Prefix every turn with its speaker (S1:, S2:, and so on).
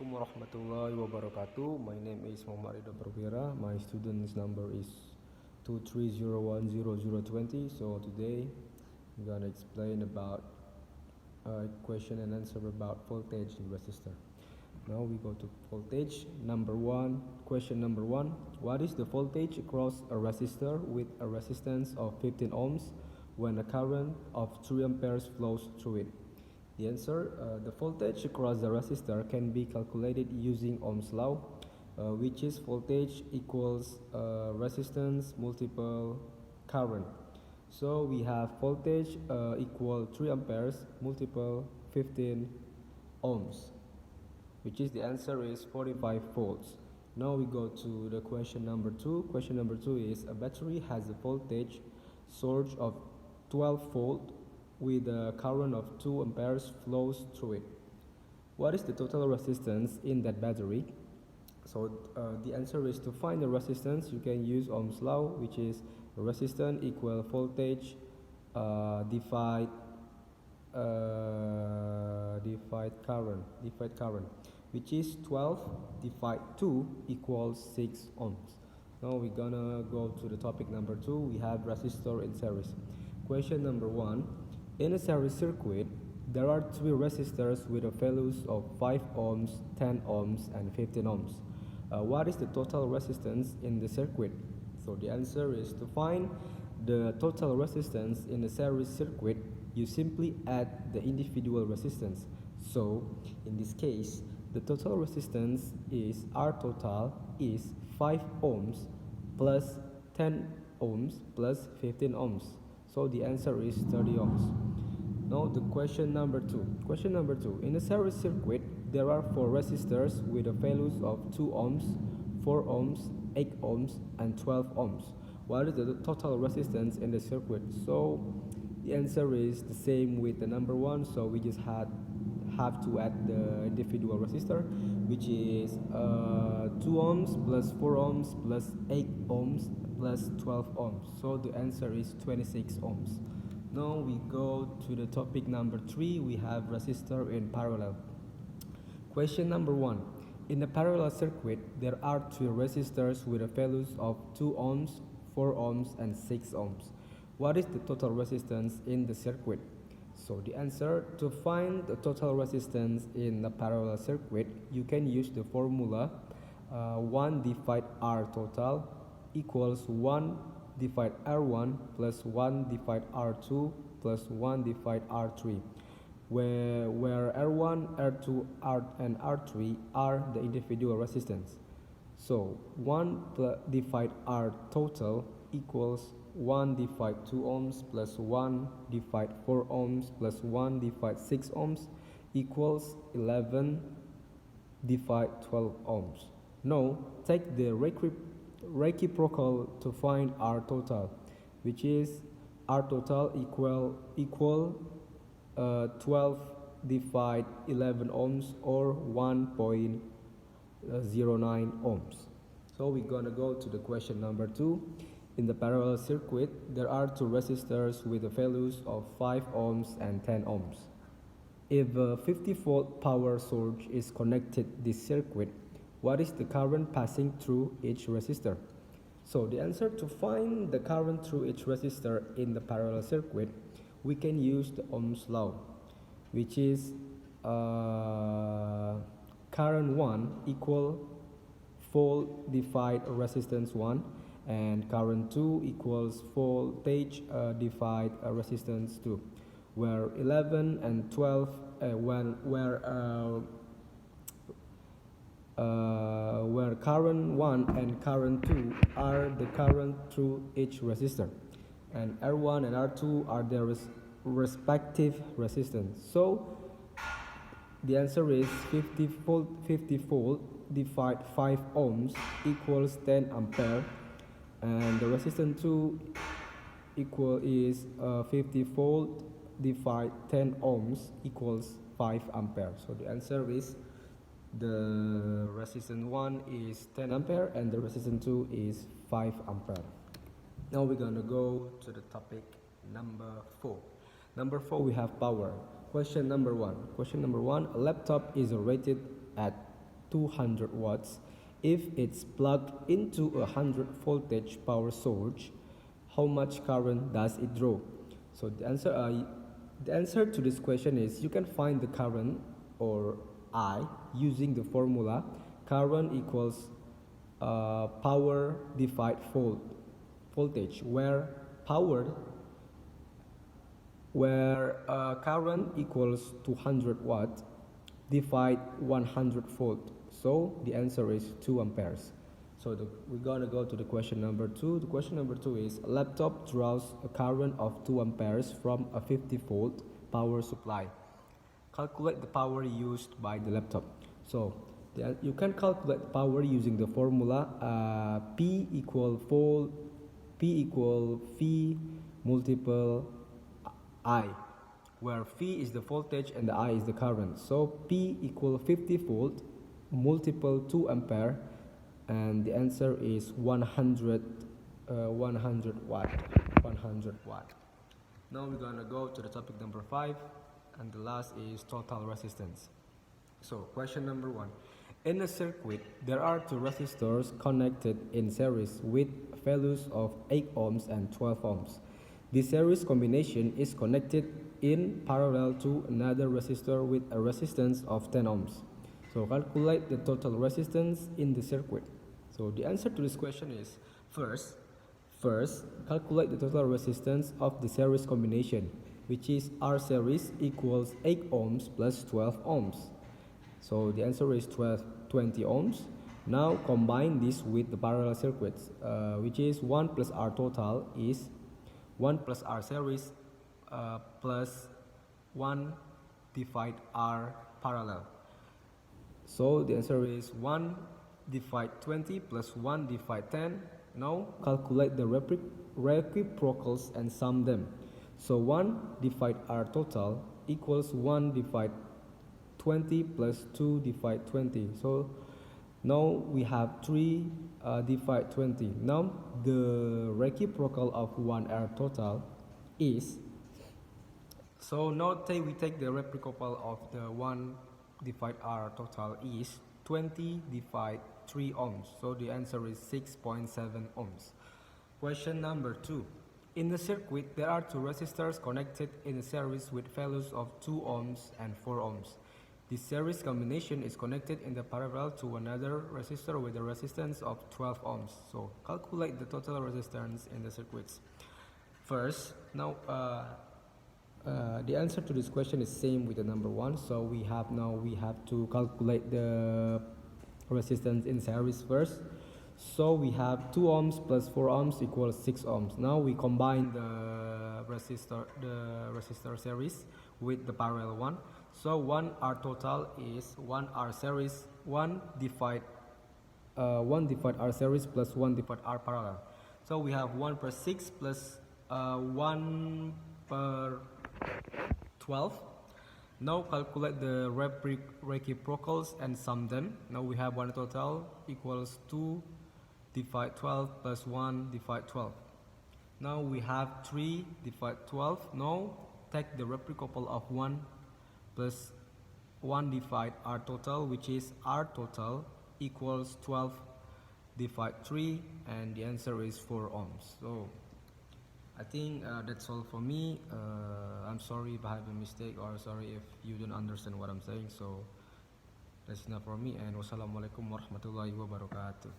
S1: Assalamualaikum warahmatullahi wabarakatuh. My name is Muhammad Ridho Perwira. My student's number is 2301020. So today I'm gonna explain about question and answer about voltage in resistor. Now we go to voltage. Number one, question number one. What is the voltage across a resistor with a resistance of 15 ohms when a current of 3 amperes flows through it? The answer, the voltage across the resistor can be calculated using Ohm's law, which is voltage equals resistance multiple current. So we have voltage equal 3 amperes multiple 15 ohms, which is the answer is 45 volts. Now we go to the question number 2. Question number 2 is a battery has a voltage source of 12 volt with a current of 2 amperes flows through it. What is the total resistance in that battery? So the answer is to find the resistance, you can use Ohm's law, which is resistance equal voltage divide current, which is 12 divide 2 equals 6 ohms. Now we're gonna go to the topic number 2. We have resistor in series. Question number 1. In a series circuit, there are three resistors with a values of 5 ohms, 10 ohms, and 15 ohms. What is the total resistance in the circuit? So the answer is to find the total resistance in a series circuit, you simply add the individual resistance. So in this case, the total resistance is R total is 5 ohms plus 10 ohms plus 15 ohms. So the answer is 30 ohms. Now the question number 2. Question number 2. In a series circuit, there are 4 resistors with the values of 2 ohms, 4 ohms, 8 ohms, and 12 ohms. What is the total resistance in the circuit? So the answer is the same with the number 1. So we just have to add the individual resistor, which is 2 ohms plus 4 ohms plus 8 ohms plus 12 ohms. So the answer is 26 ohms. Now we go to the topic number 3. We have resistor in parallel. Question number 1. In a parallel circuit, there are 3 resistors with the values of 2 ohms, 4 ohms, and 6 ohms. What is the total resistance in the circuit? So the answer, to find the total resistance in a parallel circuit, you can use the formula 1 divide R total equals 1 divide R1 plus 1 divide R2 plus 1 divide R3, where R1, R2, and R3 are the individual resistance. So 1 divide R total equals 1 divide 2 ohms plus 1 divide 4 ohms plus 1 divide 6 ohms equals 11 divide 12 ohms. Now take the reciprocal to find R total, which is R total equal 12 divide 11 ohms or 1.09 ohms. So we're gonna go to the question number 2. In the parallel circuit, there are 2 resistors with the values of 5 ohms and 10 ohms. If a 50 volt power source is connected this circuit, what is the current passing through each resistor? So the answer, to find the current through each resistor in the parallel circuit, we can use the Ohm's law, which is current 1 equal volt divide resistance 1, and current 2 equals voltage divide resistance 2, where 11 and 12 where current 1 and current 2 are the current through each resistor, and R1 and R2 are their respective resistance. So the answer is 50 volt divide 5 ohms equals 10 ampere, and the resistance 2 is 50 volt divide 10 ohms equals 5 ampere. So the answer is the resistance 1 is 10 ampere and the resistance 2 is 5 ampere. Now we're gonna go to the topic number 4. Number 4, we have power. Question number 1. A laptop is rated at 200 watts if it's plugged into a 100 voltage power source. How much current does it draw? So the answer to this question is, you can find the current, or I, using the formula current equals power divided voltage, where current equals 200 watt divide 100 volt. So the answer is 2 amperes. So we're gonna go to the question number 2. The question number 2 is, a laptop draws a current of 2 amperes from a 50 volt power supply. Calculate the power used by the laptop. So you can calculate power using the formula P equal V multiple I, where V is the voltage and the I is the current. So P equal 50 volt multiple 2 ampere, and the answer is 100 watt. Now we're gonna go to the topic number 5, and the last is total resistance. So question number 1. In a circuit, there are two resistors connected in series with values of 8 ohms and 12 ohms. The series combination is connected in parallel to another resistor with a resistance of 10 ohms. So calculate the total resistance in the circuit. So the answer to this question is, first calculate the total resistance of the series combination, which is R series equals 8 ohms plus 12 ohms. So the answer is 20 ohms. Now combine this with the parallel circuits, which is 1 plus R total is 1 plus R series plus 1 divide R parallel. So the answer is 1 divide 20 plus 1 divide 10. Now calculate the reciprocals and sum them. So 1 divide R total equals 1 divide 20 plus 2 divide 20. So now we have 3 divide 20. Now the reciprocal of 1R total is, so now we take the reciprocal of the 1 divide R total is 20 divide 3 ohms. So the answer is 6.7 ohms. Question number 2. In the circuit, there are two resistors connected in a series with values of 2 ohms and 4 ohms. The series combination is connected in the parallel to another resistor with a resistance of 12 ohms. So calculate the total resistance in the circuits. First, now the answer to this question is same with the number 1. So we have to calculate the resistance in series first. So we have 2 ohms plus 4 ohms equals 6 ohms. Now we combine the resistor series with the parallel one. So 1 R total is 1 R series 1 divide R series plus 1 divide R parallel. So we have 1 per 6 plus 1 per 12. Now calculate the reciprocals and sum them. Now we have 1 total equals 2 divide 12 plus 1 divide 12. Now we have 3 divide 12. Now take the reciprocal of 1 plus 1 divide R total, which is R total equals 12 divide 3, and the answer is 4 ohms. So I think that's all for me. I'm sorry if I have a mistake, or sorry if you don't understand what I'm saying. So that's enough for me, and wassalamualaikum warahmatullahi wabarakatuh.